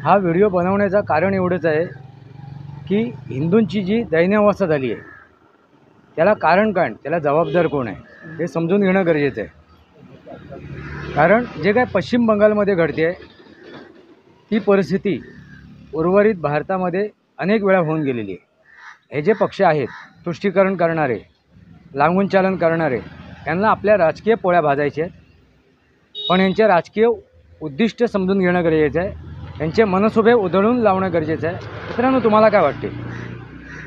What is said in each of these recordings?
हा व्हिडिओ बनवण्याचं कारण एवढंच आहे की हिंदूंची जी दयनीय अवस्था झाली आहे त्याला कारण काय, त्याला जबाबदार कोण आहे हे समजून घेणं गरजेचं आहे। कारण जे काय पश्चिम बंगालमध्ये घडते आहे ती परिस्थिती उर्वरित भारतामध्ये अनेक वेळा होऊन गेलेली आहे। हे जे पक्ष आहेत तुष्टीकरण करणारे, लांबून चालन करणारे, यांना आपल्या राजकीय पोळ्या भाजायच्या आहेत, पण यांचे राजकीय उद्दिष्ट समजून घेणं गरजेचं आहे, यांचे मनसुबे उधळून लावणं गरजेचं आहे। मित्रांनो, तुम्हाला काय वाटते?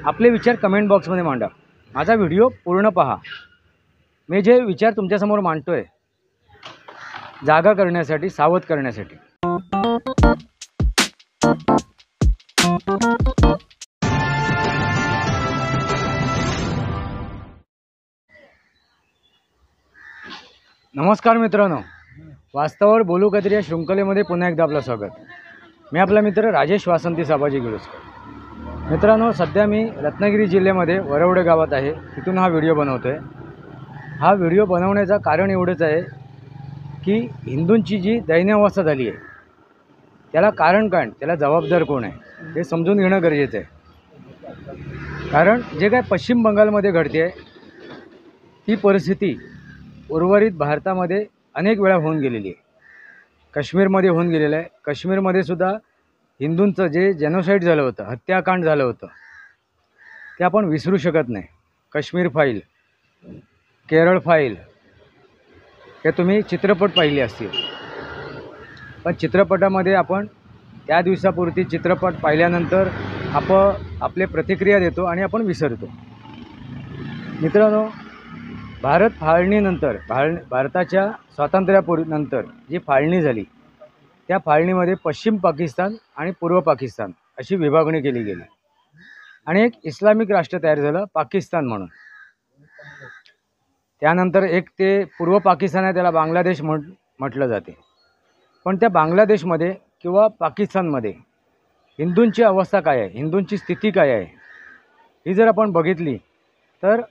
आपले विचार कमेंट बॉक्समध्ये मांडा। माझा व्हिडिओ पूर्ण पहा। मी जे विचार तुमच्यासमोर मांडतोय जागा करण्यासाठी, सावध करण्यासाठी। नमस्कार मित्रांनो, वास्तवावर बोलू काहीतरी या शृंखलेमध्ये पुन्हा एकदा आपलं स्वागत। मी आपला मित्र राजेश वासंती साबाजी गिळुसकर। मित्रांनो, सध्या मी रत्नागिरी जिल्ह्यामध्ये वरवडे गावात आहे, तिथून हा व्हिडिओ बनवतोय। हा व्हिडिओ बनवण्याचं कारण एवढंच आहे की हिंदूंची जी दयनीय अवस्था झाली आहे त्याला कारण काय, त्याला जबाबदार कोण आहे हे समजून घेणं गरजेचं आहे। कारण जे काय पश्चिम बंगालमध्ये घडते आहे ती परिस्थिती उर्वरित भारतामध्ये अनेक वेळा होऊन गेलेली आहे। काश्मीरमध्ये होऊन गेलेलं आहे। काश्मीरमध्ये सुद्धा हिंदूंचं जे जेनोसाईड झालं होतं, हत्याकांड झालं होतं, ते आपण विसरू शकत नाही। काश्मीर फाईल, केरळ फाईल, हे तुम्ही चित्रपट पाहिले असतील, पण चित्रपटामध्ये आपण त्या दिवसापुरती चित्रपट पाहिल्यानंतर आपले प्रतिक्रिया देतो आणि आपण विसरतो। मित्रांनो, भारत फाळणीनंतर, भारताच्या स्वातंत्र्यानंतर जी फाळणी झाली त्या फाळणीमध्ये पश्चिम पाकिस्तान आणि पूर्व पाकिस्तान अशी विभागणी केली गेली आणि एक इस्लामिक राष्ट्र तयार झालं पाकिस्तान म्हणून। त्यानंतर एक ते पूर्व पाकिस्तान आहे, त्याला बांगलादेश म्हटलं जाते। पण त्या बांगलादेशमध्ये किंवा पाकिस्तानमध्ये हिंदूंची अवस्था काय आहे, हिंदूंची स्थिती काय आहे, ही जर आपण बघितली तर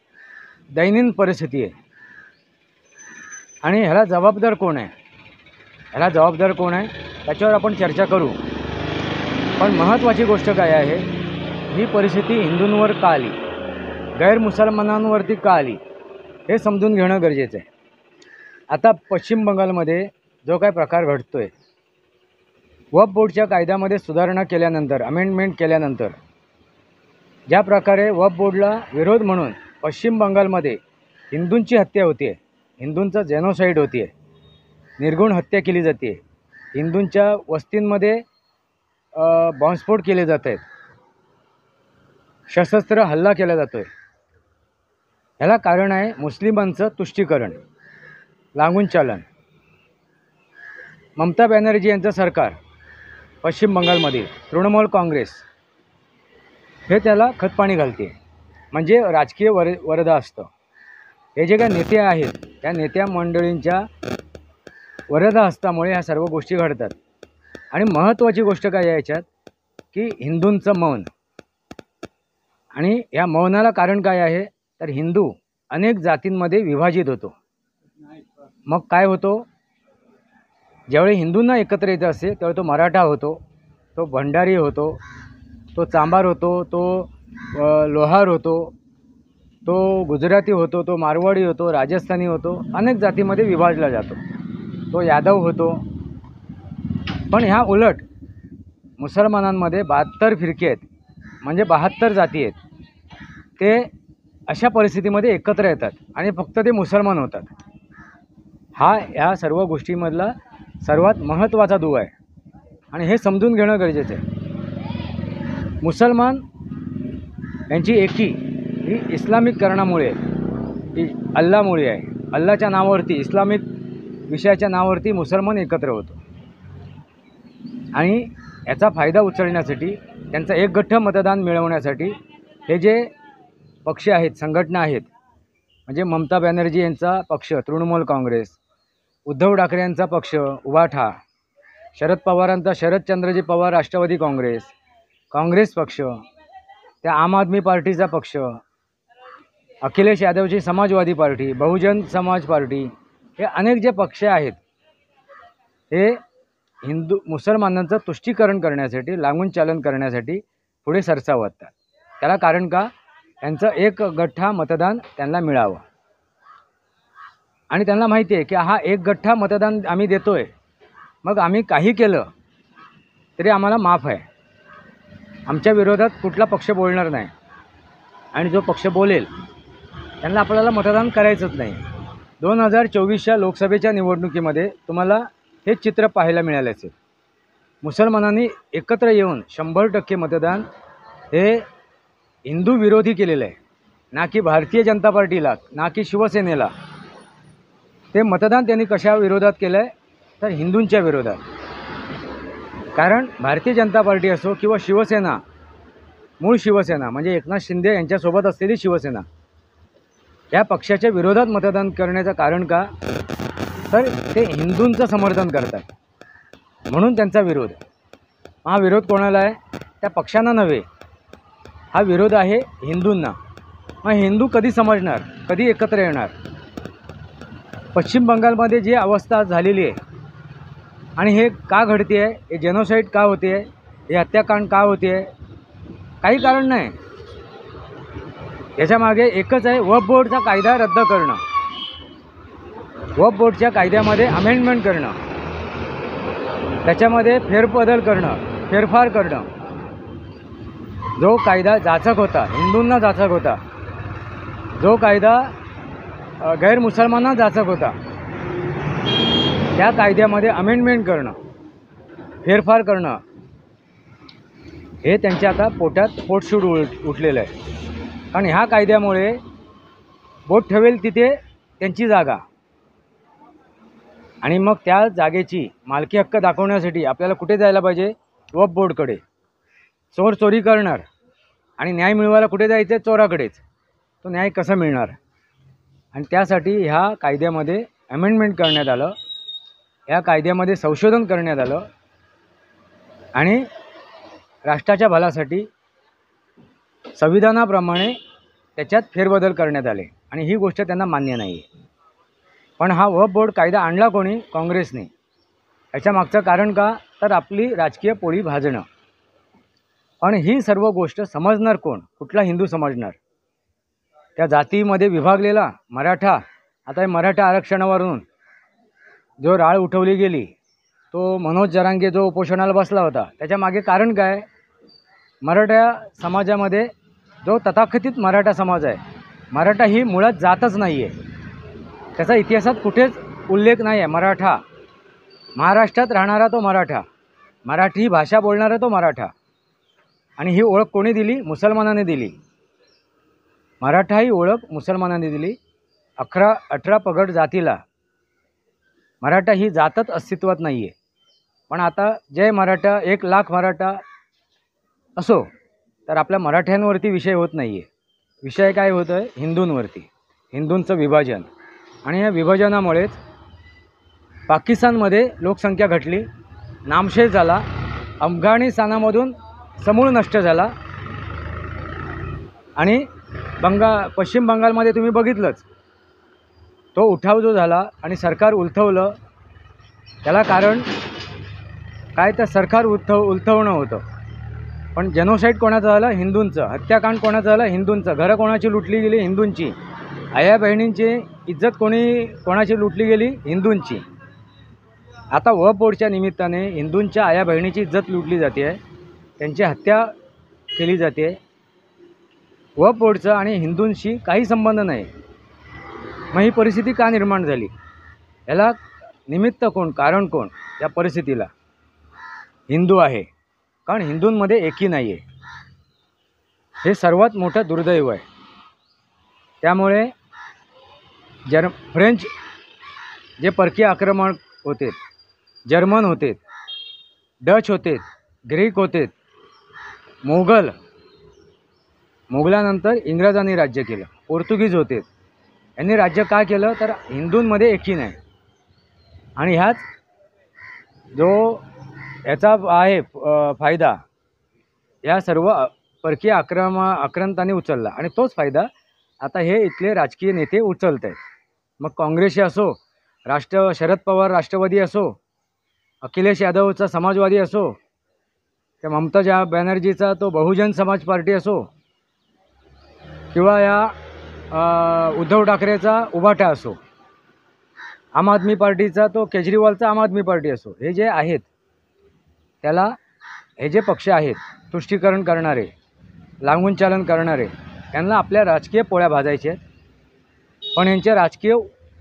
दैनंदिन परिस्थिती आहे। आणि ह्याला जबाबदार कोण आहे, त्याच्यावर आपण चर्चा करू। पण महत्त्वाची गोष्ट काय आहे, ही परिस्थिती हिंदूंवर का आली, गैरमुसलमानांवरती का आली, हे समजून घेणं गरजेचं आहे। आता पश्चिम बंगालमध्ये जो काय प्रकार घडतोय, वक्फ बोर्डच्या कायद्यामध्ये सुधारणा केल्यानंतर, अमेंडमेंट केल्यानंतर, ज्या प्रकारे वक्फ बोर्डला विरोध म्हणून पश्चिम बंगालमध्ये हिंदूंची हत्या होती आहे, हिंदूंचं जेनोसाईड होती आहे, निर्घुण हत्या केली जाते, हिंदूंच्या वस्तींमध्ये बॉम्बस्फोट केले जात आहेत, सशस्त्र हल्ला केला जातो आहे, ह्याला कारण आहे मुस्लिमांचं तुष्टीकरण, लांबून चालन। ममता बॅनर्जी यांचं सरकार पश्चिम बंगालमध्ये तृणमूल काँग्रेस हे त्याला खतपाणी घालते, म्हणजे राजकीय वरदा असतं। हे जे काही नेते आहेत त्या नेत्या मंडळींच्या वरदा हस्तामुळे ह्या सर्व गोष्टी घडतात। आणि महत्त्वाची गोष्ट काय आहे याच्यात की हिंदूंचं मौन, आणि या मौनाला कारण काय आहे तर हिंदू अनेक जातींमध्ये विभाजित होतो। मग काय होतो, ज्यावेळी हिंदूंना एकत्र येत असते त्यावेळी तो मराठा होतो, तो भंडारी होतो, तो चांभार होतो, तो लोहार होतो, तो गुजराती होतो, तो मारवाडी होतो, राजस्थानी होतो, अनेक जातीमध्ये विभागला जातो, तो यादव होतो। पण ह्या उलट मुसलमानांमध्ये 72 फिरके आहेत, म्हणजे 72 जाती आहेत, ते अशा परिस्थितीमध्ये एकत्र येतात आणि फक्त ते मुसलमान होतात। हा ह्या सर्व गोष्टीमधला सर्वात महत्त्वाचा दुवा आहे आणि हे समजून घेणं गरजेचं आहे। मुसलमान यांची एकी ही इस्लामिकरणामुळे, ही अल्लामुळे आहे। अल्लाच्या नावावरती, इस्लामिक विषयाच्या नावावरती मुसलमान एकत्र होतो आणि याचा फायदा उचलण्यासाठी, त्यांचं एकगठ्ठ मतदान मिळवण्यासाठी हे जे पक्ष आहेत, संघटना आहेत, म्हणजे ममता बॅनर्जी यांचा पक्ष तृणमूल काँग्रेस, उद्धव ठाकरे यांचा पक्ष उभाठा, शरद पवारांचा शरदचंद्रजी पवार राष्ट्रवादी काँग्रेस, काँग्रेस पक्ष, त्या आम आदमी पार्टीचा पक्ष, अखिलेश यादवची समाजवादी पार्टी, बहुजन समाज पार्टी, हे अनेक जे पक्ष आहेत हे मुसलमानांचं तुष्टीकरण करण्यासाठी, लागून चालन करण्यासाठी पुढे सरसावतात. त्याला कारण का, त्यांचं एक गठ्ठा मतदान त्यांना मिळावं आणि त्यांना माहिती आहे की हा एक गठ्ठा मतदान आम्ही देतोय, मग आम्ही काही केलं तरी आम्हाला माफ आहे. आमच्या विरोधात कुठला पक्ष बोलणार नाही आणि जो पक्ष बोलेल त्यांना आपल्याला मतदान करायचंच नाही. 2024च्या लोकसभेच्या निवडणुकीमध्ये तुम्हाला हे चित्र पाहायला मिळालं असेल. मुसलमानांनी एकत्र येऊन 100% मतदान हे हिंदू विरोधी केलेलं आहे, ना की भारतीय जनता पार्टीला, ना की शिवसेनेला. ते मतदान त्यांनी कशा विरोधात केलं आहे तर हिंदूंच्या विरोधात. कारण भारतीय जनता पार्टी असो किंवा शिवसेना, मूळ शिवसेना म्हणजे एकनाथ शिंदे यांच्यासोबत असलेली शिवसेना, या पक्षाच्या विरोधात मतदान करण्याचं कारण का, तर ते हिंदूंचं समर्थन करतात म्हणून त्यांचा विरोध. हा विरोध कोणाला आहे, त्या पक्षांना नव्हे, हा विरोध आहे हिंदूंना. मग हिंदू कधी समजणार, कधी एकत्र येणार? पश्चिम बंगालमध्ये जी अवस्था झालेली आहे आणि हे का घडते आहे, हे जेनोसाईड का होते आहे, हे हत्याकांड का होते आहे, काही कारण नाही. याच्यामागे एकच आहे, वक्फ बोर्डचा कायदा रद्द करणं, वक्फ बोर्डच्या कायद्यामध्ये अमेंडमेंट करणं, त्याच्यामध्ये फेरबदल करणं, फेरफार करणं. जो कायदा जाचक होता, हिंदूंना जाचक होता, जो कायदा गैरमुसलमानांना जाचक होता, त्या कायद्यामध्ये अमेंडमेंट करणं, फेरफार करणं, हे त्यांच्या आता पोटात पोटशूट उठलेलं आहे. कारण ह्या कायद्यामुळे बोट ठेवेल तिथे त्यांची जागा, आणि मग त्या जागेची मालकी हक्क दाखवण्यासाठी आपल्याला कुठे जायला पाहिजे, वक्फ बोर्डकडे. चोर चोरी करणार आणि न्याय मिळवायला कुठे जायचं, चोराकडेच. तो न्याय कसा मिळणार? आणि त्यासाठी ह्या कायद्यामध्ये अमेंडमेंट करण्यात आलं, या कायद्यामध्ये संशोधन करण्यात आलं आणि राष्ट्राच्या भल्यासाठी संविधानाप्रमाणे त्याच्यात फेरबदल करण्यात आले, आणि ही गोष्ट त्यांना मान्य नाही आहे. पण हा वक्फ बोर्ड कायदा आणला कोणी, काँग्रेसने. याच्या मागचं कारण का, तर आपली राजकीय पोळी भाजणं. पण ही सर्व गोष्ट समजणार कोण, कुठला हिंदू समजणार? त्या जातीमध्ये विभागलेला मराठा, आता हे मराठा आरक्षणावरून जो राळ उठवली गेली, तो मनोज जरांगे जो उपोषणाला बसला होता, त्याच्या मागे कारण काय? मराठा समाजामध्ये जो तथाकथित मराठा समाज आहे, मराठा ही मुळात जातच नाही आहे, त्याचा इतिहासात कुठेच उल्लेख नाही आहे. मराठा, महाराष्ट्रात राहणारा तो मराठा, मराठी भाषा बोलणारा तो मराठा. आणि ही ओळख कोणी दिली? मुसलमानाने दिली. मराठा ही ओळख मुसलमानांनी दिली. 18 पगड जातीला मराठा ही जातच अस्तित्वात नाही आहे. पण आता जय मराठा, 1,00,000 मराठा असो, तर आपल्या मराठ्यांवरती विषय होत नाही आहे. विषय काय होतं आहे? हिंदूंवरती, हिंदूंचं विभाजन. आणि या विभाजनामुळेच पाकिस्तानमध्ये लोकसंख्या घटली, नामशेष झाला, अफगाणिस्तानामधून समूळ नष्ट झाला. आणि पश्चिम बंगालमध्ये तुम्ही बघितलंच, तो उठाव जो झाला आणि सरकार उलथवलं, त्याला कारण काय, तर सरकार उलथवणं होतं. पण जेनोसाईड कोणाचं झालं? हिंदूंचं. हत्याकांड कोणाचं झालं? हिंदूंचं. घरं कोणाची लुटली गेली? हिंदूंची. आया बहिणींची इज्जत कोणाची लुटली गेली? हिंदूंची. आता वक्फ बोर्डच्या निमित्ताने हिंदूंच्या आया बहिणीची इज्जत लुटली जाते आहे, त्यांची हत्या केली जाते. वक्फ बोर्डचं आणि हिंदूंशी काही संबंध नाही. मग ही परिस्थिती का निर्माण झाली? याला निमित्त कोण, कारण कोण या परिस्थितीला? हिंदू आहे. कारण हिंदूंमध्ये एकी नाही आहे, हे सर्वात मोठं दुर्दैव आहे. त्यामुळे फ्रेंच जे परकीय आक्रमण होते, जर्मन होते, डच होते, ग्रीक होते, मोगलानंतर इंग्रजांनी राज्य केलं, पोर्तुगीज होते, यांनी राज्य का केलं? तर हिंदूंमध्ये एकी नाही. आणि ह्याच जो याचा आहे फायदा या सर्व परकीय आक्रांतांनी उचलला, आणि तोच फायदा आता हे इथले राजकीय नेते उचलत आहेत. मग काँग्रेसचे असो, शरद पवार राष्ट्रवादी असो, अखिलेश यादवचा समाजवादी असो, त्या ममता बॅनर्जीचा तो बहुजन समाज पार्टी असो, किंवा या उद्धव ठाकरेचा उभाटा असो, आम आदमी पार्टीचा तो केजरीवालचा आम आदमी पार्टी असो, हे जे आहेत त्याला हे जे पक्ष आहेत तुष्टीकरण करणारे, लागून चालन करणारे, यांना आपल्या राजकीय पोळ्या भाजायच्या आहेत. पण यांचे राजकीय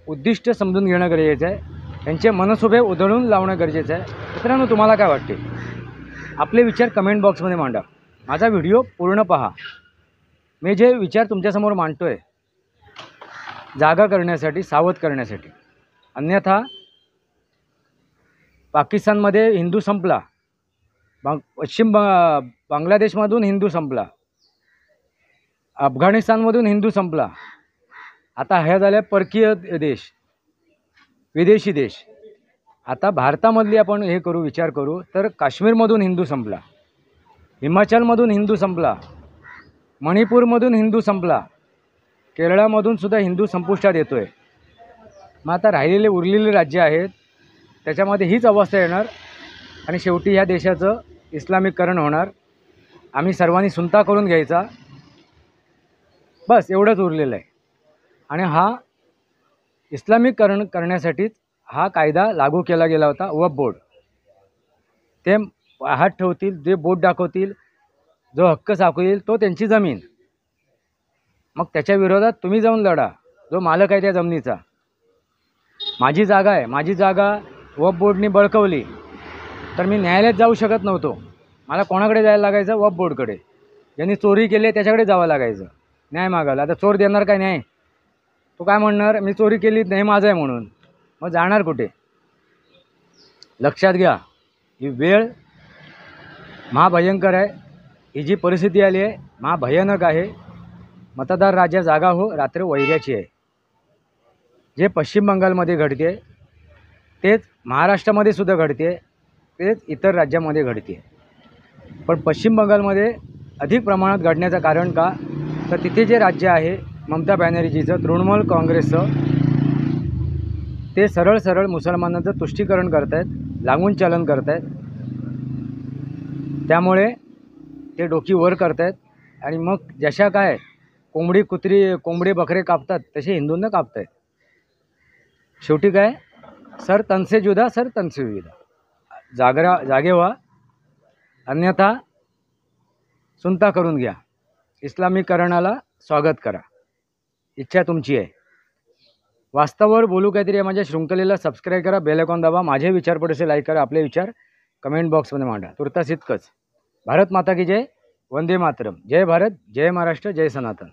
उद्दिष्ट समजून घेणं गरजेचं आहे. यांचे मनसुबे उधळून लावणं गरजेचं आहे. मित्रांनो, तुम्हाला काय वाटते? आपले विचार कमेंट बॉक्समध्ये मांडा. माझा व्हिडिओ पूर्ण पहा. मी जे विचार तुमच्यासमोर मांडतो आहे जागा करण्यासाठी, सावध करण्यासाठी. अन्यथा पाकिस्तानमध्ये हिंदू संपला, बांगलादेशमधून हिंदू संपला, अफगाणिस्तानमधून हिंदू संपला, आता हे झाले परकीय देश, विदेशी देश. आता भारतामधली आपण हे करू, विचार करू तर काश्मीरमधून हिंदू संपला, हिमाचलमधून हिंदू संपला, मणिपूरमधून हिंदू संपला, केरळामधून सुद्धा हिंदू संपुष्टात येतो आहे. मग आता राहिलेले उरलेले राज्य आहेत त्याच्यामध्ये हीच अवस्था येणार आणि शेवटी ह्या देशाचं इस्लामिकरण होणार. आम्ही सर्वांनी सुनता करून घ्यायचा, बस एवढंच उरलेलं आहे. आणि हा इस्लामिकरण करण्यासाठीच हा कायदा लागू केला गेला होता. वक्फ बोर्ड ते हात ठेवतील, जे बोट दाखवतील, जो हक्क साकवेल तो त्यांची जमीन. मग त्याच्या विरोधात तुम्ही जाऊन लढा, जो मालक आहे त्या जमिनीचा. माझी जागा आहे, माझी जागा वक्फ बोर्डनी बळकवली तर मी न्यायालयात जाऊ शकत नव्हतो. मला कोणाकडे जायला लागायचं? वक्फ बोर्डकडे. ज्यांनी चोरी केली त्याच्याकडे जावं लागायचं न्याय मागायला. आता चोर देणार काय न्याय? तो काय म्हणणार, मी चोरी केली नाही, माझं आहे म्हणून. मग जाणार कुठे? लक्षात घ्या, ही वेळ महाभयंकर आहे. ही जी परिस्थिती आली आहे महाभयानक आहे. मतदार राजा जागा हो, रात्र वैऱ्याची आहे. जे पश्चिम बंगालमध्ये घडते तेच महाराष्ट्रामध्ये सुद्धा घडते, तेच इतर राज्यामध्ये घडते. पण पश्चिम बंगालमध्ये अधिक प्रमाणात घडण्याचं कारण का? तर तिथे जे राज्य आहे ममता बॅनर्जीचं, तृणमूल काँग्रेसचं, ते सरळ सरळ मुसलमानांचं तुष्टीकरण करत आहेत, लागून चालन करत आहेत. त्यामुळे ते डोकी वर करत आहेत आणि मग जशा काय कोंबडी कुत्री कोंबडे बकरे कापतात तसे हिंदूंना कापत आहेत. शेवटी काय, सर तन से जुदा, सर तन से जुदा. जागे व्हा, अन्यथा सुनता करून घ्या. इस्लामीकरणाला स्वागत करा. इच्छा तुमची आहे. वास्तवावर बोलू काहीतरी या माझ्या शृंखलेला सबस्क्राईब करा, बेल आयकॉन दाबा. माझे विचार पडसे लाईक करा. आपले विचार कमेंट बॉक्समध्ये मांडा. तुर्तास इतकंच. भारत माता की जय. वंदे मातरम. जय भारत, जय महाराष्ट्र, जय सनातन.